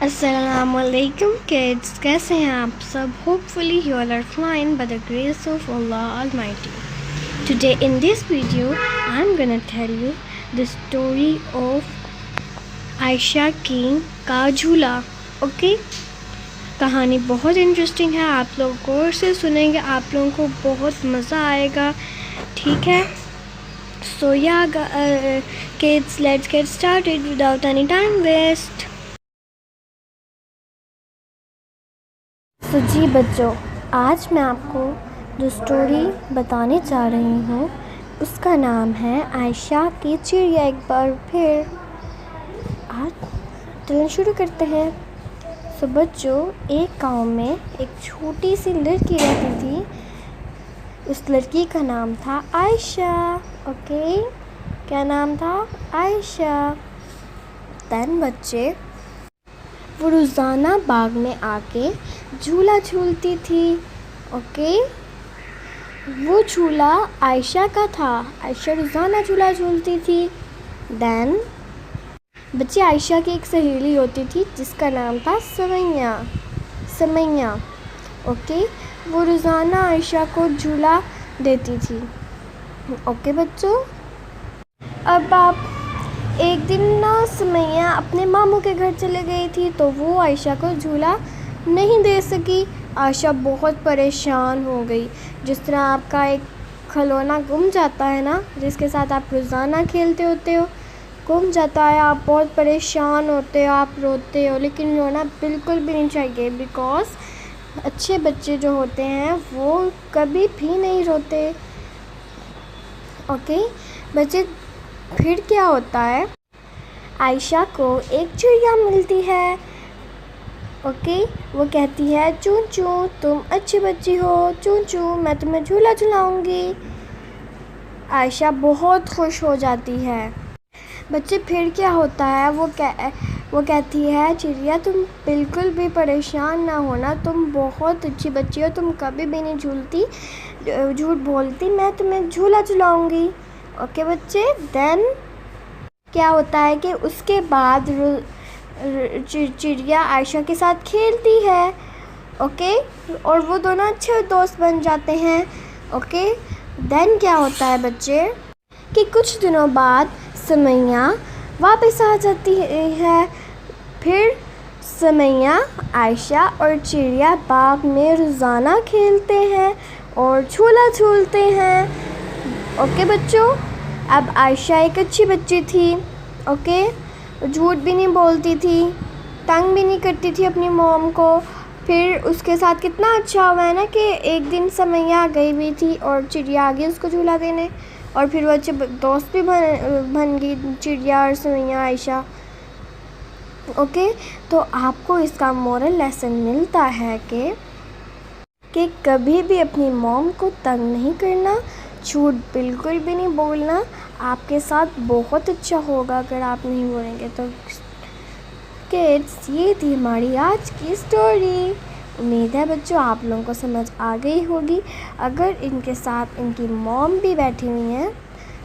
Assalamualaikum kids, कैसे हैं आप सब? Hopefully you all are fine by the grace of Allah Almighty. Today in this video I'm gonna tell you the story of Ayesha king का झूला. Okay, कहानी बहुत interesting है. आप लोग गौर से सुनेंगे, आप लोगों को बहुत मज़ा आएगा. ठीक है, so yeah kids, let's get started without any time waste. तो जी बच्चों, आज मैं आपको जो स्टोरी बताने जा रही हूँ उसका नाम है आयशा की चिड़िया. एक बार फिर आज चलन शुरू करते हैं. तो बच्चों, एक गांव में एक छोटी सी लड़की रहती थी. उस लड़की का नाम था आयशा. ओके, क्या नाम था? आयशा. देन बच्चे, वो रोज़ाना बाग में आके झूला झूलती थी. ओके, वो झूला आयशा का था. आयशा रोज़ाना झूला झूलती थी. देन बच्चे, आयशा की एक सहेली होती थी जिसका नाम था समैया. ओके, वो रोज़ाना आयशा को झूला देती थी. ओके बच्चों, अब आप एक दिन ना समैया अपने मामू के घर चले गई थी, तो वो आयशा को झूला नहीं दे सकी. आयशा बहुत परेशान हो गई. जिस तरह आपका एक खिलौना गुम जाता है ना, जिसके साथ आप रोज़ाना खेलते होते हो, गुम जाता है, आप बहुत परेशान होते हो, आप रोते हो. लेकिन रोना बिल्कुल भी नहीं चाहिए, बिकॉज़ अच्छे बच्चे जो होते हैं वो कभी भी नहीं रोते. ओके बच्चे, फिर क्या होता है? आयशा को एक चिड़िया मिलती है. ओके, वो कहती है चूं चूं, तुम अच्छी बच्ची हो, चूं चूं, मैं तुम्हें झूला झुलाऊंगी. आयशा बहुत खुश हो जाती है. बच्चे, फिर क्या होता है? वो कहती है चिड़िया, तुम बिल्कुल भी परेशान ना होना, तुम बहुत अच्छी बच्ची हो, तुम कभी भी नहीं झूठ बोलती, मैं तुम्हें झूला झुलाऊंगी. ओके बच्चे, देन क्या होता है कि उसके बाद चिड़िया आयशा के साथ खेलती है. ओके, और वो दोनों अच्छे दोस्त बन जाते हैं. ओके, देन क्या होता है बच्चे कि कुछ दिनों बाद समैया वापस आ जाती है. फिर समैया, आयशा और चिड़िया बाग में रोज़ाना खेलते हैं और झूला झूलते हैं. ओके बच्चों, अब आयशा एक अच्छी बच्ची थी. ओके, झूठ भी नहीं बोलती थी, तंग भी नहीं करती थी अपनी मॉम को. फिर उसके साथ कितना अच्छा हुआ है ना कि एक दिन समैया गई हुई थी और चिड़िया आ गई उसको झूला देने, और फिर वो अच्छे दोस्त भी बन गई चिड़िया और समैया, आयशा. ओके, तो आपको इसका मोरल लेसन मिलता है कि कभी भी अपनी मॉम को तंग नहीं करना, झूठ बिल्कुल भी नहीं बोलना. आपके साथ बहुत अच्छा होगा अगर आप नहीं बोलेंगे तो. किड्स, ये थी हमारी आज की स्टोरी. उम्मीद है बच्चों आप लोगों को समझ आ गई होगी. अगर इनके साथ इनकी मॉम भी बैठी हुई हैं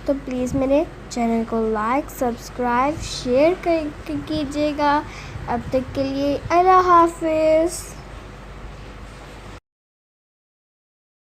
तो प्लीज़ मेरे चैनल को लाइक, सब्सक्राइब, शेयर कीजिएगा. अब तक के लिए अल्लाह हाफिज़.